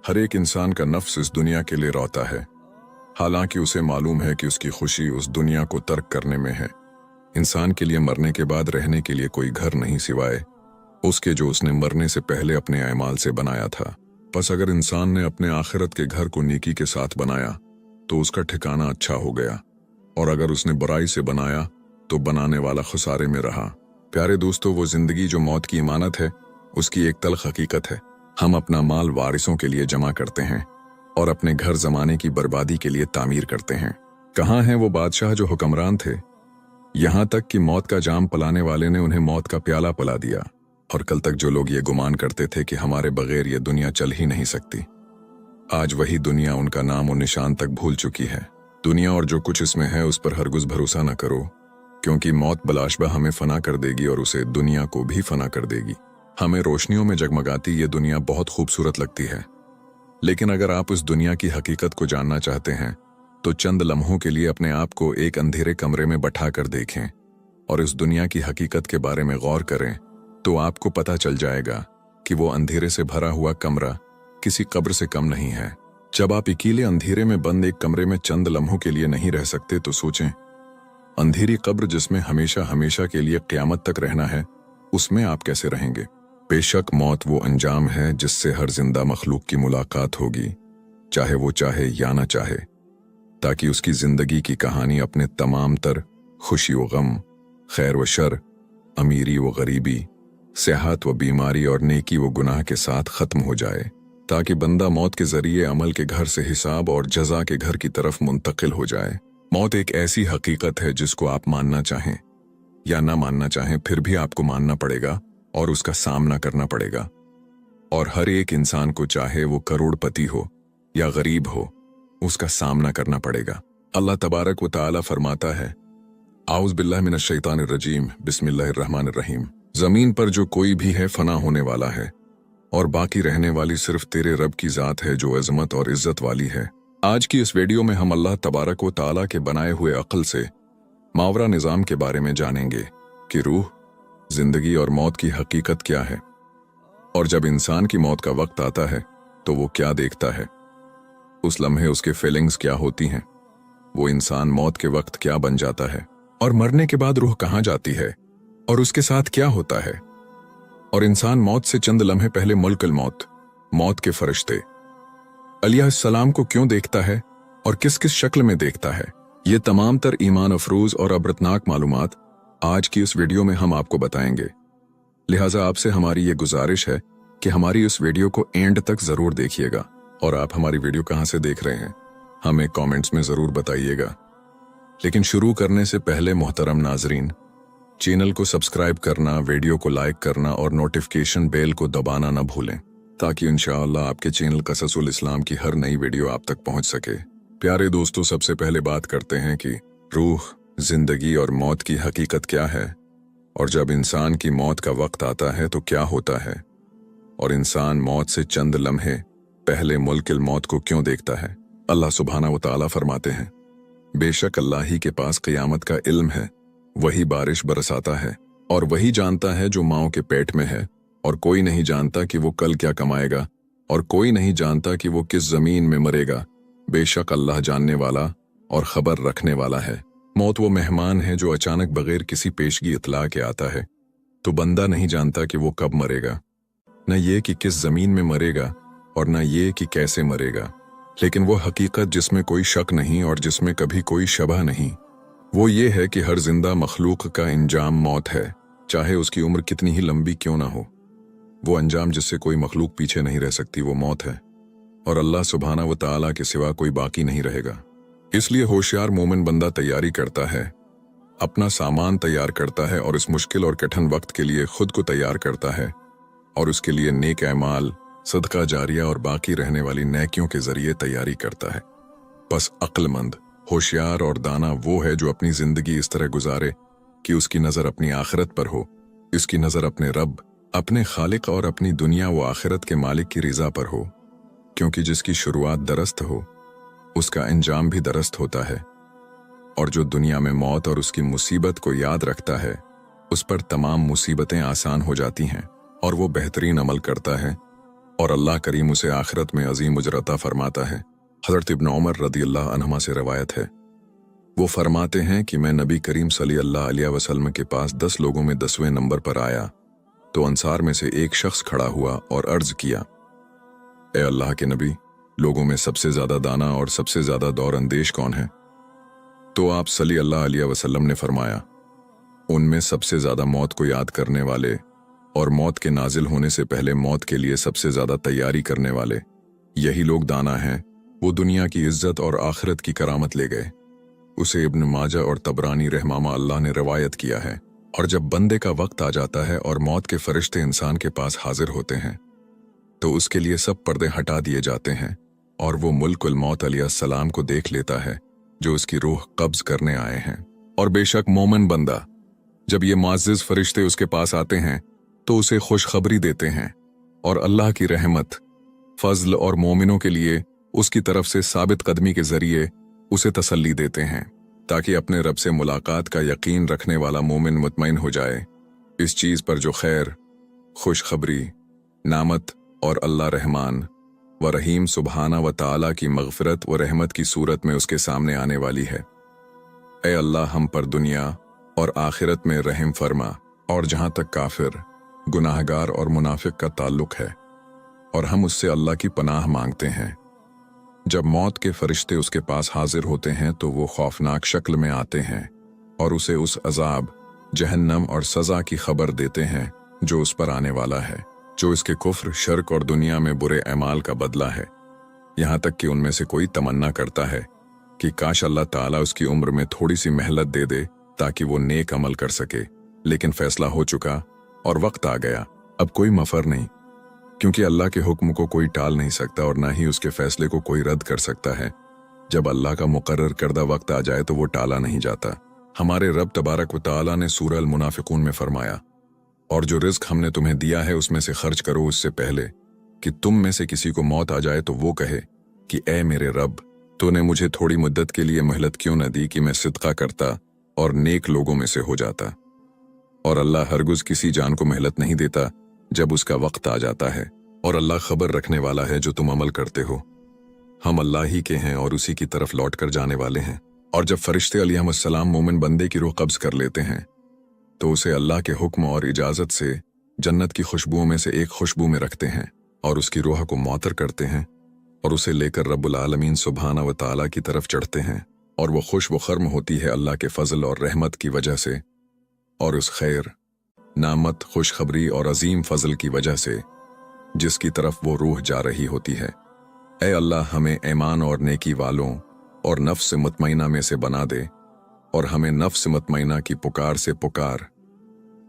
हर एक इंसान का नफ्स इस दुनिया के लिए रोता है, हालांकि उसे मालूम है कि उसकी खुशी उस दुनिया को तर्क करने में है। इंसान के लिए मरने के बाद रहने के लिए कोई घर नहीं सिवाय उसके जो उसने मरने से पहले अपने अमाल से बनाया था। बस अगर इंसान ने अपने आखिरत के घर को नेकी के साथ बनाया तो उसका ठिकाना अच्छा हो गया, और अगर उसने बुराई से बनाया तो बनाने वाला खुसारे में रहा। प्यारे दोस्तों, वो जिंदगी जो मौत की इमानत है, उसकी एक तल्ख हकीकत है। हम अपना माल वारिसों के लिए जमा करते हैं और अपने घर जमाने की बर्बादी के लिए तामीर करते हैं। कहाँ हैं वो बादशाह जो हुक्मरान थे, यहाँ तक कि मौत का जाम पिलाने वाले ने उन्हें मौत का प्याला पिला दिया। और कल तक जो लोग ये गुमान करते थे कि हमारे बगैर ये दुनिया चल ही नहीं सकती, आज वही दुनिया उनका नाम और निशान तक भूल चुकी है। दुनिया और जो कुछ इसमें है उस पर हरगिज़ भरोसा न करो, क्योंकि मौत बलाशबा हमें फना कर देगी और उसे दुनिया को भी फना कर देगी। हमें रोशनियों में जगमगाती ये दुनिया बहुत खूबसूरत लगती है, लेकिन अगर आप उस दुनिया की हकीकत को जानना चाहते हैं तो चंद लम्हों के लिए अपने आप को एक अंधेरे कमरे में बैठा कर देखें और इस दुनिया की हकीकत के बारे में गौर करें, तो आपको पता चल जाएगा कि वो अंधेरे से भरा हुआ कमरा किसी कब्र से कम नहीं है। जब आप अकेले अंधेरे में बंद एक कमरे में चंद लम्हों के लिए नहीं रह सकते तो सोचें, अंधेरी कब्र जिसमें हमेशा हमेशा के लिए क़यामत तक रहना है, उसमें आप कैसे रहेंगे। बेशक मौत वो अंजाम है जिससे हर जिंदा मखलूक की मुलाकात होगी, चाहे वो चाहे या ना चाहे, ताकि उसकी जिंदगी की कहानी अपने तमाम तर खुशी व गम, खैर व शर, अमीरी व गरीबी, सेहत व बीमारी और नेकी व गुनाह के साथ ख़त्म हो जाए, ताकि बंदा मौत के जरिए अमल के घर से हिसाब और जजा के घर की तरफ मुंतकिल हो जाए। मौत एक ऐसी हकीकत है जिसको आप मानना चाहें या ना मानना चाहें, फिर भी आपको मानना पड़ेगा और उसका सामना करना पड़ेगा। और हर एक इंसान को, चाहे वो करोड़पति हो या गरीब हो, उसका सामना करना पड़ेगा। अल्लाह तबारक व तआला फरमाता है, आउज़ बिल्लाहि मिनश शैतानिर रजीम, बिस्मिल्लाहिर रहमानिर रहीम। जमीन पर जो कोई भी है फना होने वाला है, और बाकी रहने वाली सिर्फ तेरे रब की ज़ात है जो अज़मत और इज़्ज़त वाली है। आज की इस वीडियो में हम अल्लाह तबारक व तआला के बनाए हुए अक्ल से मावरा निज़ाम के बारे में जानेंगे कि रूह, जिंदगी और मौत की हकीकत क्या है, और जब इंसान की मौत का वक्त आता है तो वो क्या देखता है, उस लम्हे उसके फीलिंग्स क्या होती हैं, वो इंसान मौत के वक्त क्या बन जाता है, और मरने के बाद रूह कहाँ जाती है और उसके साथ क्या होता है, और इंसान मौत से चंद लम्हे पहले मुल्कुल मौत, मौत के फरिश्ते अलैहिस्सलाम को क्यों देखता है और किस किस शक्ल में देखता है। ये तमाम तर ईमान अफरोज और अबरतनाक मालूमात आज की इस वीडियो में हम आपको बताएंगे। लिहाजा आपसे हमारी ये गुजारिश है कि हमारी इस वीडियो को एंड तक जरूर देखिएगा। और आप हमारी वीडियो कहाँ से देख रहे हैं हमें कमेंट्स में जरूर बताइएगा। लेकिन शुरू करने से पहले मोहतरम नाजरीन, चैनल को सब्सक्राइब करना, वीडियो को लाइक करना और नोटिफिकेशन बेल को दबाना न भूलें, ताकि इंशाअल्लाह आपके चैनल कससुल इस्लाम की हर नई वीडियो आप तक पहुंच सके। प्यारे दोस्तों, सबसे पहले बात करते हैं कि रूह, जिंदगी और मौत की हकीकत क्या है, और जब इंसान की मौत का वक्त आता है तो क्या होता है, और इंसान मौत से चंद लम्हे पहले मुल्किल मौत को क्यों देखता है। अल्लाह सुब्हानहू व तआला फरमाते हैं, बेशक अल्लाह ही के पास क़यामत का इल्म है, वही बारिश बरसाता है और वही जानता है जो माँओं के पेट में है, और कोई नहीं जानता कि वो कल क्या कमाएगा, और कोई नहीं जानता कि वो किस जमीन में मरेगा। बेशक अल्लाह जानने वाला और खबर रखने वाला है। मौत वो मेहमान है जो अचानक बगैर किसी पेशगी इतला के आता है, तो बंदा नहीं जानता कि वो कब मरेगा, न ये कि किस जमीन में मरेगा और न ये कि कैसे मरेगा। लेकिन वो हकीकत जिसमें कोई शक नहीं और जिसमें कभी कोई शबह नहीं, वो ये है कि हर जिंदा मखलूक का अंजाम मौत है, चाहे उसकी उम्र कितनी ही लंबी क्यों ना हो। वो अंजाम जिससे कोई मखलूक पीछे नहीं रह सकती, वो मौत है, और अल्लाह सुब्हानहू व तआला के सिवा कोई बाकी नहीं रहेगा। इसलिए होशियार मोमिन बंदा तैयारी करता है, अपना सामान तैयार करता है और इस मुश्किल और कठिन वक्त के लिए खुद को तैयार करता है, और उसके लिए नेक अमाल, सदका जारिया और बाकी रहने वाली नेकियों के जरिए तैयारी करता है। बस अक्लमंद, होशियार और दाना वो है जो अपनी जिंदगी इस तरह गुजारे कि उसकी नज़र अपनी आखिरत पर हो, इसकी नज़र अपने रब, अपने खालिक और अपनी दुनिया व आखिरत के मालिक की रिजा पर हो, क्योंकि जिसकी शुरुआत दरस्त हो उसका अंजाम भी दरस्त होता है। और जो दुनिया में मौत और उसकी मुसीबत को याद रखता है, उस पर तमाम मुसीबतें आसान हो जाती हैं, और वो बेहतरीन अमल करता है और अल्लाह करीम उसे आखिरत में अजीम उजरता फरमाता है। हज़रत इब्न उमर रदी अल्लाह अन्हुमा से रवायत है, वो फरमाते हैं कि मैं नबी करीम सल्लल्लाहु अलैहि वसल्लम के पास 10 लोगों में 10वें नंबर पर आया तो अंसार में से एक शख्स खड़ा हुआ और अर्ज किया, ए अल्लाह के नबी, लोगों में सबसे ज्यादा दाना और सबसे ज्यादा दौर अंदेश कौन है? तो आप सल्लल्लाहु अलैहि वसल्लम ने फरमाया, उनमें सबसे ज्यादा मौत को याद करने वाले और मौत के नाजिल होने से पहले मौत के लिए सबसे ज्यादा तैयारी करने वाले, यही लोग दाना हैं। वो दुनिया की इज्जत और आखिरत की करामत ले गए। उसे इब्न माजा और तबरानी रहमामा अल्लाह ने रवायत किया है। और जब बंदे का वक्त आ जाता है और मौत के फरिश्ते इंसान के पास हाजिर होते हैं तो उसके लिए सब पर्दे हटा दिए जाते हैं और वो मुल्कुल मौत अलैहिस्सलाम को देख लेता है जो उसकी रूह कब्ज करने आए हैं। और बेशक मोमिन बंदा, जब ये मुअज़्ज़िज़ फरिश्ते उसके पास आते हैं तो उसे खुशखबरी देते हैं और अल्लाह की रहमत, फजल और मोमिनों के लिए उसकी तरफ से साबित कदमी के जरिए उसे तसल्ली देते हैं ताकि अपने रब से मुलाकात का यकीन रखने वाला मोमिन मुतमईन हो जाए इस चीज पर जो खैर, खुशखबरी, नामत और अल्लाह रहमान व रहीम सुबहाना व ताला की मगफिरत व रहमत की सूरत में उसके सामने आने वाली है। ए अल्लाह, हम पर दुनिया और आखिरत में रहम फरमा। और जहां तक काफिर, गुनाहगार और मुनाफिक का ताल्लुक है और हम उससे अल्लाह की पनाह मांगते हैं। जब मौत के फरिश्ते उसके पास हाजिर होते हैं तो वो खौफनाक शक्ल में आते हैं और उसे उस अजाब, जहन्नम और सजा की खबर देते हैं जो उस पर आने वाला है, जो इसके कुफ्र, शर्क और दुनिया में बुरे अमाल का बदला है। यहाँ तक कि उनमें से कोई तमन्ना करता है कि काश अल्लाह ताला उसकी उम्र में थोड़ी सी मेहलत दे दे ताकि वो नेक अमल कर सके, लेकिन फैसला हो चुका और वक्त आ गया, अब कोई मफर नहीं, क्योंकि अल्लाह के हुक्म को कोई टाल नहीं सकता और ना ही उसके फैसले को कोई रद्द कर सकता है। जब अल्लाह का मुकर्रर करदा वक्त आ जाए तो वो टाला नहीं जाता। हमारे रब तबारक व तआला ने सूरह अल मुनाफिकून में फरमाया, और जो रिज्क हमने तुम्हें दिया है उसमें से खर्च करो उससे पहले कि तुम में से किसी को मौत आ जाए तो वो कहे कि ए मेरे रब, तूने मुझे थोड़ी मुद्दत के लिए मोहलत क्यों न दी कि मैं सिदका करता और नेक लोगों में से हो जाता। और अल्लाह हरगिज़ किसी जान को मोहलत नहीं देता जब उसका वक्त आ जाता है, और अल्लाह खबर रखने वाला है जो तुम अमल करते हो। हम अल्लाह ही के हैं और उसी की तरफ लौट कर जाने वाले हैं। और जब फरिश्ते अलैहिस्सलाम मोमिन बंदे की रूह कब्ज कर लेते हैं तो उसे अल्लाह के हुक्म और इजाजत से जन्नत की खुशबुओं में से एक खुशबू में रखते हैं और उसकी रूह को मुअत्तर करते हैं और उसे लेकर रब्बुल आलमीन सुब्हाना व तआला की तरफ चढ़ते हैं, और वो खुश व खर्म होती है अल्लाह के फजल और रहमत की वजह से और उस खैर, नामत, खुशखबरी और अजीम फजल की वजह से जिसकी तरफ वो रूह जा रही होती है। ए अल्लाह, हमें ईमान और नेकी वालों और नफ्स मुतमईना में से बना दे और हमें नफ्स मुतमईना की पुकार से पुकार।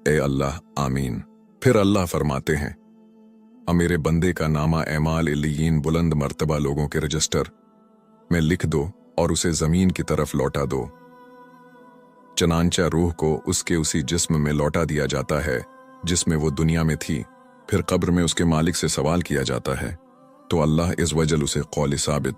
ए अल्लाह, आमीन। फिर अल्लाह फरमाते हैं, अब मेरे बंदे का नामा एमाल इल्लियीन बुलंद मर्तबा लोगों के रजिस्टर में लिख दो और उसे जमीन की तरफ लौटा दो। चनांचा रूह को उसके उसी जिस्म में लौटा दिया जाता है जिसमें वो दुनिया में थी। फिर कब्र में उसके मालिक से सवाल किया जाता है तो अल्लाह इस वजल उसे कौल साबित,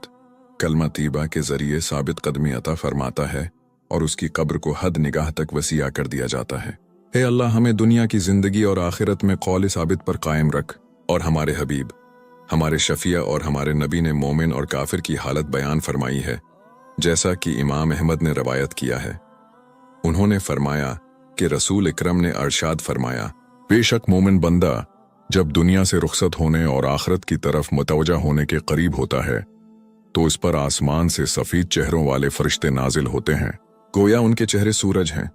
कलमा तीबा के जरिए साबित कदमी अता फरमाता है और उसकी कब्र को हद निगाह तक वसीया कर दिया जाता है। हे अल्लाह, हमें दुनिया की जिंदगी और आखिरत में कौल साबित पर कायम रख। और हमारे हबीब, हमारे शफिया और हमारे नबी ने मोमिन और काफिर की हालत बयान फरमाई है, जैसा कि इमाम अहमद ने रवायत किया है। उन्होंने फरमाया कि रसूल इकरम ने अरशाद फरमाया, बेशक मोमिन बंदा जब दुनिया से रुखसत होने और आखिरत की तरफ मुतवजा होने के करीब होता है तो इस पर आसमान से सफेद चेहरों वाले फरिश्ते नाजिल होते हैं, गोया उनके चेहरे सूरज हैं।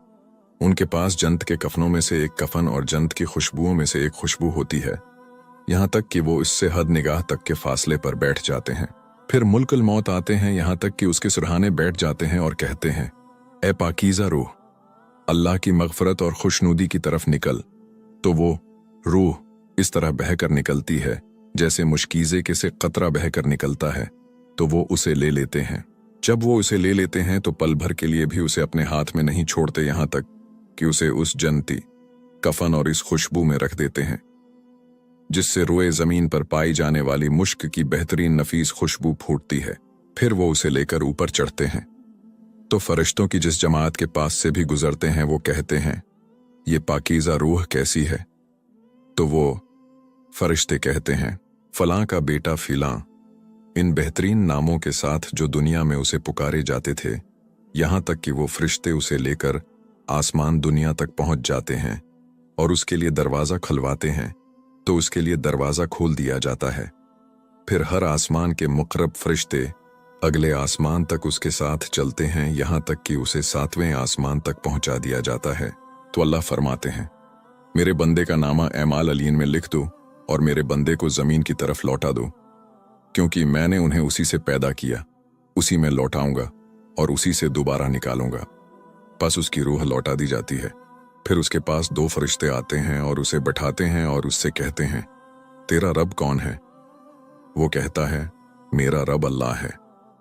उनके पास जन्नत के कफनों में से एक कफन और जन्नत की खुशबुओं में से एक खुशबू होती है, यहाँ तक कि वो इससे हद निगाह तक के फासले पर बैठ जाते हैं। फिर मुल्कुल मौत आते हैं, यहाँ तक कि उसके सुरहाने बैठ जाते हैं और कहते हैं, ए पाकीज़ा रूह, अल्लाह की मगफरत और खुशनुदी की तरफ निकल। तो वो रूह इस तरह बहकर निकलती है जैसे मुश्कीज़े के से कतरा बहकर निकलता है, तो वो उसे ले लेते हैं। जब वो उसे ले लेते हैं तो पल भर के लिए भी उसे अपने हाथ में नहीं छोड़ते, यहाँ तक कि उसे उस जन्नती कफन और इस खुशबू में रख देते हैं जिससे रोए जमीन पर पाई जाने वाली मुश्क की बेहतरीन नफीस खुशबू फूटती है। फिर वो उसे लेकर ऊपर चढ़ते हैं तो फरिश्तों की जिस जमात के पास से भी गुजरते हैं वो कहते हैं, ये पाकीज़ा रूह कैसी है? तो वो फरिश्ते कहते हैं, फलां का बेटा फिलां। इन बेहतरीन नामों के साथ जो दुनिया में उसे पुकारे जाते थे, यहाँ तक कि वो फरिश्ते उसे लेकर आसमान दुनिया तक पहुंच जाते हैं और उसके लिए दरवाज़ा खुलवाते हैं, तो उसके लिए दरवाज़ा खोल दिया जाता है। फिर हर आसमान के मुकर्रब फरिश्ते अगले आसमान तक उसके साथ चलते हैं, यहाँ तक कि उसे 7वें आसमान तक पहुंचा दिया जाता है। तो अल्लाह फरमाते हैं, मेरे बंदे का नामा एमाल अलीन में लिख दो और मेरे बंदे को ज़मीन की तरफ लौटा दो, क्योंकि मैंने उन्हें उसी से पैदा किया, उसी में लौटाऊंगा और उसी से दोबारा निकालूंगा। बस उसकी रूह लौटा दी जाती है। फिर उसके पास 2 फरिश्ते आते हैं और उसे बैठाते हैं और उससे कहते हैं, तेरा रब कौन है? वो कहता है, मेरा रब अल्लाह है।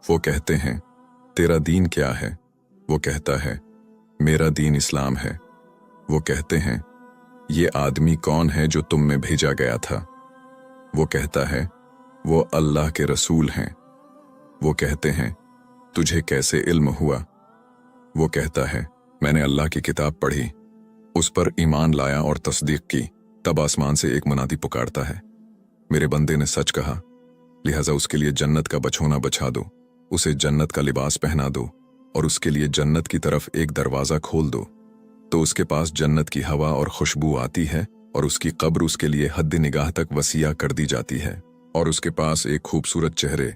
वो कहते हैं, तेरा दीन क्या है? वो कहता है, मेरा दीन इस्लाम है। वो कहते हैं, ये आदमी कौन है जो तुम में भेजा गया था? वो कहता है, वो अल्लाह के रसूल हैं। वो कहते हैं, तुझे कैसे इल्म हुआ? वो कहता है, मैंने अल्लाह की किताब पढ़ी, उस पर ईमान लाया और तस्दीक की। तब आसमान से एक मुनादी पुकारता है, मेरे बंदे ने सच कहा, लिहाजा उसके लिए जन्नत का बछोना बछा दो, उसे जन्नत का लिबास पहना दो और उसके लिए जन्नत की तरफ एक दरवाज़ा खोल दो। तो उसके पास जन्नत की हवा और खुशबू आती है और उसकी कब्र उसके लिए हद निगाह तक वसीया कर दी जाती है। और उसके पास एक खूबसूरत चेहरे,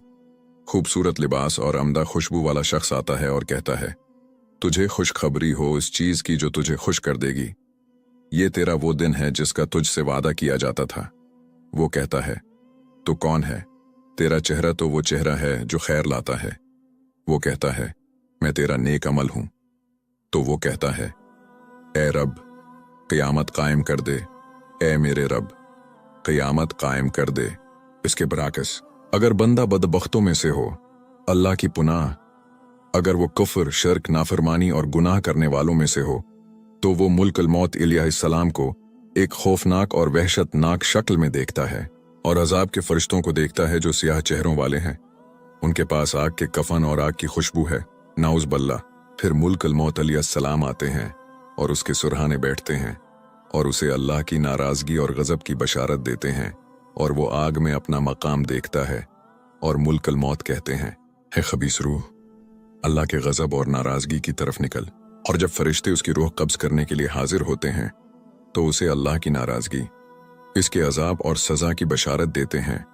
खूबसूरत लिबास और अमदा खुशबू वाला शख्स आता है और कहता है, तुझे खुशखबरी हो इस चीज़ की जो तुझे खुश कर देगी। ये तेरा वो दिन है जिसका तुझसे वादा किया जाता था। वो कहता है, तो कौन है? तेरा चेहरा तो वो चेहरा है जो खैर लाता है। वो कहता है, मैं तेरा नेक अमल हूं। तो वो कहता है, ए रब, क़यामत कायम कर दे। ए मेरे रब, क़यामत कायम कर दे। इसके बराकस अगर बंदा बदबख्तों में से हो, अल्लाह की पुनाह, अगर वो कुफ्र, शर्क, नाफरमानी और गुनाह करने वालों में से हो, तो वो मुल्कुल मौत अलैहिस्सलाम को एक खौफनाक और वहशतनाक शक्ल में देखता है और अजाब के फरिश्तों को देखता है जो सियाह चेहरों वाले हैं। उनके पास आग के कफन और आग की खुशबू है, नाउज़ बल्ला। फिर मुल्कुल मौत अलैहिस्सलाम आते हैं और उसके सुरहाने बैठते हैं और उसे अल्लाह की नाराज़गी और गज़ब की बशारत देते हैं और वो आग में अपना मकाम देखता है और मुल्कुल मौत कहते हैं, है खबीस रूह, अल्लाह के गज़ब और नाराज़गी की तरफ निकल। और जब फरिश्ते उसकी रूह कब्ज़ करने के लिए हाजिर होते हैं, तो उसे अल्लाह की नाराज़गी, इसके अजाब और सज़ा की बशारत देते हैं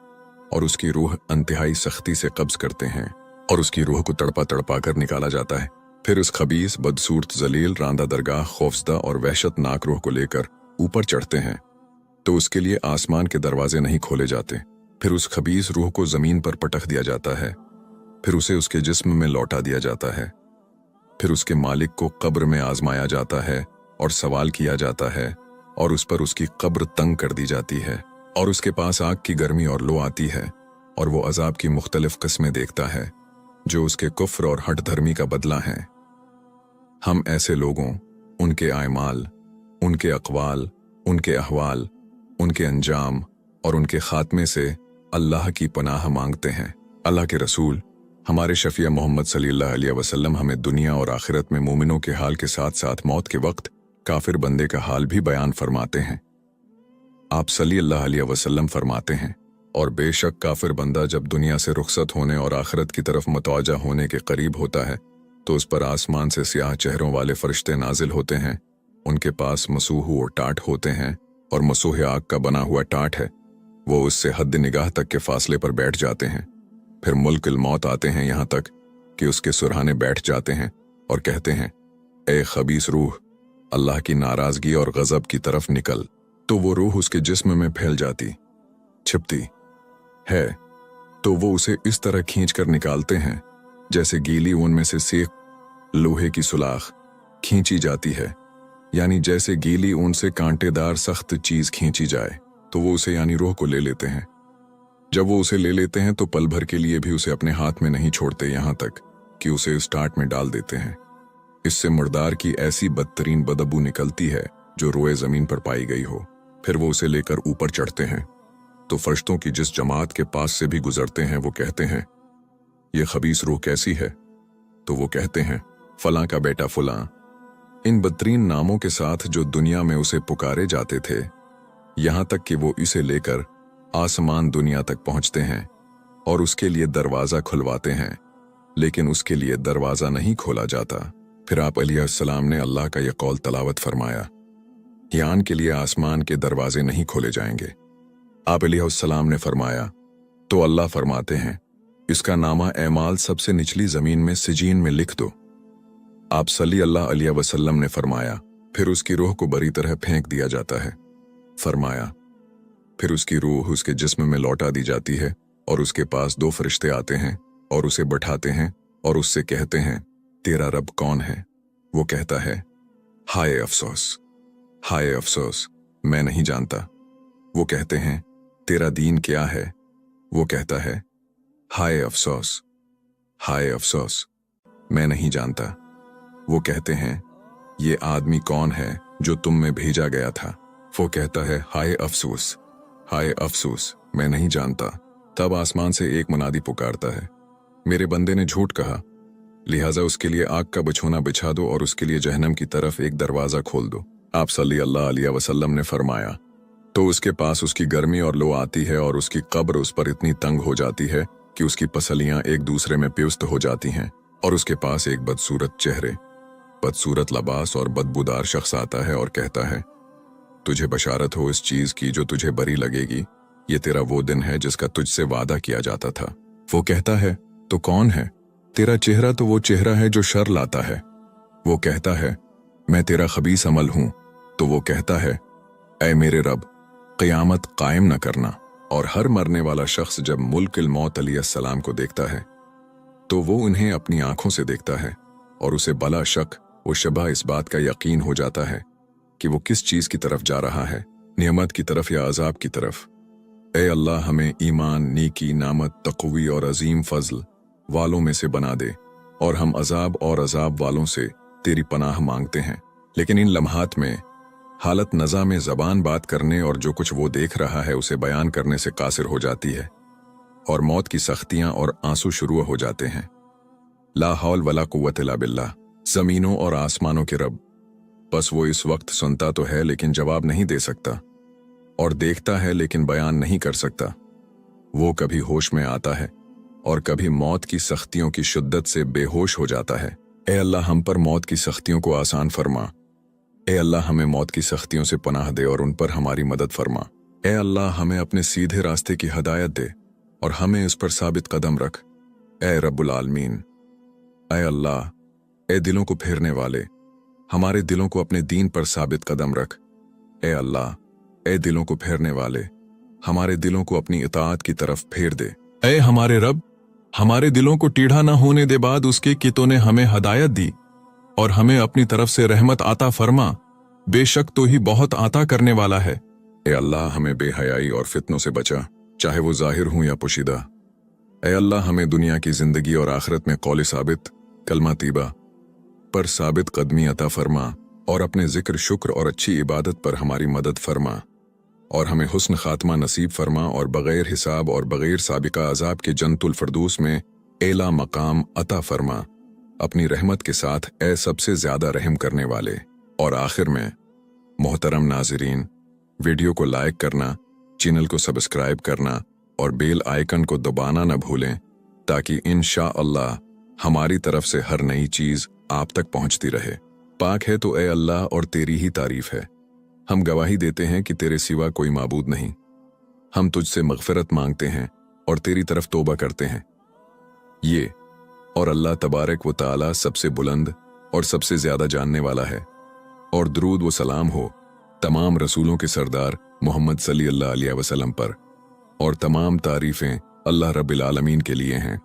और उसकी रूह इंतहाई सख्ती से कब्ज़ करते हैं और उसकी रूह को तड़पा तड़पा कर निकाला जाता है। फिर उस खबीस, बदसूरत, जलील, रांदा दरगाह, खौफजदा और वहशतनाक रूह को लेकर ऊपर चढ़ते हैं, तो उसके लिए आसमान के दरवाजे नहीं खोले जाते। फिर उस खबीस रूह को ज़मीन पर पटक दिया जाता है। फिर उसे उसके जिस्म में लौटा दिया जाता है। फिर उसके मालिक को कब्र में आजमाया जाता है और सवाल किया जाता है और उस पर उसकी कब्र तंग कर दी जाती है और उसके पास आग की गर्मी और लो आती है और वो अजाब की मुख्तलिफ किस्में देखता है जो उसके कुफ्र और हट धर्मी का बदला है। हम ऐसे लोगों, उनके आयमाल, उनके अक़वाल, उनके अहवाल, उनके अंजाम और उनके खात्मे से अल्लाह की पनाह मांगते हैं। अल्लाह के रसूल हमारे शफिया मोहम्मद सल्लल्लाहु अलैहि वसल्लम हमें दुनिया और आखिरत में मोमिनों के हाल के साथ साथ मौत के वक्त काफिर बंदे का हाल भी बयान फरमाते हैं। आप सल्लल्लाहु अलैहि वसल्लम फरमाते हैं, और बेशक काफिर बंदा जब दुनिया से रुखसत होने और आखिरत की तरफ मतवज्जा होने के करीब होता है, तो उस पर आसमान से सियाह चेहरों वाले फरिश्ते नाजिल होते हैं। उनके पास मसूह और टाट होते हैं और मसूह आग का बना हुआ टाट है। वो उससे हद निगाह तक के फासले पर बैठ जाते हैं। फिर मुल्कुल मौत आते हैं यहाँ तक कि उसके सुरहाने बैठ जाते हैं और कहते हैं, ए खबीस रूह, अल्लाह की नाराज़गी और गज़ब की तरफ निकल। तो वो रूह उसके जिस्म में फैल जाती, छिपती है, तो वो उसे इस तरह खींच कर निकालते हैं जैसे गीली ऊन में से सेक लोहे की सुलाख खींची जाती है, यानी जैसे गीली ऊन से कांटेदार सख्त चीज़ खींची जाए। तो वो उसे यानी रूह को ले लेते हैं। जब वो उसे ले लेते हैं तो पल भर के लिए भी उसे अपने हाथ में नहीं छोड़ते, यहाँ तक कि उसे उस टाट में डाल देते हैं। इससे मुर्दार की ऐसी बदतरीन बदबू निकलती है जो रोए ज़मीन पर पाई गई हो। फिर वो उसे लेकर ऊपर चढ़ते हैं, तो फरिश्तों की जिस जमात के पास से भी गुजरते हैं वो कहते हैं, ये खबीस रूह कैसी है? तो वो कहते हैं, फलां का बेटा फलां। इन बदतरीन नामों के साथ जो दुनिया में उसे पुकारे जाते थे, यहाँ तक कि वो इसे लेकर आसमान दुनिया तक पहुंचते हैं और उसके लिए दरवाज़ा खुलवाते हैं, लेकिन उसके लिए दरवाज़ा नहीं खोला जाता। फिर आप अलैहिस्सलाम ने अल्लाह का यह कौल तलावत फरमाया, यान के लिए आसमान के दरवाजे नहीं खोले जाएंगे। आप अलैहिस्सलाम ने फरमाया, तो अल्लाह फरमाते हैं, इसका नामा एमाल सबसे निचली ज़मीन में सिजीन में लिख दो। आप सल्लल्लाहु अलैहि वसल्लम ने फरमाया, फिर उसकी रूह को बुरी तरह फेंक दिया जाता है। फरमाया, फिर उसकी रूह उसके जिस्म में लौटा दी जाती है और उसके पास 2 फरिश्ते आते हैं और उसे बैठाते हैं और उससे कहते हैं, तेरा रब कौन है? वो कहता है, हाय अफसोस, हाय अफसोस, मैं नहीं जानता। वो कहते हैं, तेरा दीन क्या है? वो कहता है, हाय अफसोस, हाय अफसोस, मैं नहीं जानता। वो कहते हैं, ये आदमी कौन है जो तुम में भेजा गया था? वो कहता है, हाय अफसोस, हाय अफसोस, मैं नहीं जानता। तब आसमान से एक मुनादी पुकारता है, मेरे बंदे ने झूठ कहा, लिहाजा उसके लिए आग का बिछोना बिछा दो और उसके लिए जहन्नम की तरफ एक दरवाज़ा खोल दो। आप सल्लल्लाहु अलैहि वसल्लम ने फरमाया, तो उसके पास उसकी गर्मी और लो आती है और उसकी कब्र उस पर इतनी तंग हो जाती है कि उसकी पसलियां एक दूसरे में पियुस्त हो जाती हैं और उसके पास एक बदसूरत चेहरे, बदसूरत लबास और बदबूदार शख्स आता है और कहता है, तुझे बशारत हो इस चीज की जो तुझे बुरी लगेगी, ये तेरा वो दिन है जिसका तुझसे वादा किया जाता था। वो कहता है, तो कौन है? तेरा चेहरा तो वो चेहरा है जो शर लाता है। वो कहता है, मैं तेरा खबीस अमल हूं। तो वो कहता है, ऐ मेरे रब, क़यामत कायम न करना। और हर मरने वाला शख्स जब मुल्किल मौत अलैहिस्सलाम को देखता है तो वो उन्हें अपनी आंखों से देखता है और उसे बला शक व शबा इस बात का यकीन हो जाता है कि वो किस चीज की तरफ जा रहा है, नियमत की तरफ या अजाब की तरफ। ए अल्लाह, हमें ईमान, नीकी, नामत, तक़वी और अजीम फजल वालों में से बना दे और हम अजाब और अजाब वालों से तेरी पनाह मांगते हैं। लेकिन इन लम्हात में हालत नज़ा में ज़बान बात करने और जो कुछ वो देख रहा है उसे बयान करने से कासिर हो जाती है और मौत की सख्तियां और आंसू शुरू हो जाते हैं। ला हौल वला कुव्वत इल्ला बिल्लाह, ज़मीनों और आसमानों के रब, बस वो इस वक्त सुनता तो है लेकिन जवाब नहीं दे सकता और देखता है लेकिन बयान नहीं कर सकता। वो कभी होश में आता है और कभी मौत की सख्तियों की शिद्दत से बेहोश हो जाता है। ए अल्लाह, हम पर मौत की सख्तियों को आसान फरमा। ए अल्लाह, हमें मौत की सख्तियों से पनाह दे और उन पर हमारी मदद फरमा। ए अल्लाह, हमें अपने सीधे रास्ते की हदायत दे और हमें उस पर साबित कदम रख। ए रब्बुल आलमीन, ए अल्लाह, ए दिलों को फेरने वाले, हमारे दिलों को अपने दीन पर साबित कदम रख। ए अल्लाह, ए दिलों को फेरने वाले, हमारे दिलों को अपनी इताअत की तरफ फेर दे। ए हमारे रब, हमारे दिलों को टीढ़ा न होने दे बाद उसके कि तूने हमें हदायत दी और हमें अपनी तरफ से रहमत आता फरमा, बेशक तो ही बहुत आता करने वाला है। ए अल्लाह, हमें बेहयाई और फितनों से बचा, चाहे वो जाहिर हों या पोशीदा। ए अल्लाह, हमें दुनिया की जिंदगी और आखिरत में कौल साबित, कलमा तीबा पर साबित कदमी अता फरमा और अपने जिक्र, शुक्र और अच्छी इबादत पर हमारी मदद फरमा और हमें हुस्न खात्मा नसीब फरमा और बगैर हिसाब और बगैर साबिका अजाब के जन्नतुल फिरदौस में एला मकाम अता फरमा अपनी रहमत के साथ, ए सबसे ज्यादा रहम करने वाले। और आखिर में मोहतरम नाज़रीन, वीडियो को लाइक करना, चैनल को सब्सक्राइब करना और बेल आइकन को दबाना न भूलें ताकि इंशाअल्लाह हमारी तरफ से हर नई चीज आप तक पहुंचती रहे। पाक है तो ए अल्लाह और तेरी ही तारीफ है। हम गवाही देते हैं कि तेरे सिवा कोई माबूद नहीं। हम तुझसे मग़फ़िरत मांगते हैं और तेरी तरफ तौबा करते हैं। ये और अल्लाह तबारक व तआला सबसे बुलंद और सबसे ज्यादा जानने वाला है। और दरूद व सलाम हो तमाम रसूलों के सरदार मोहम्मद सल्लल्लाहु अलैहि वसल्लम पर और तमाम तारीफें अल्लाह रब्बिल आलमीन के लिए हैं।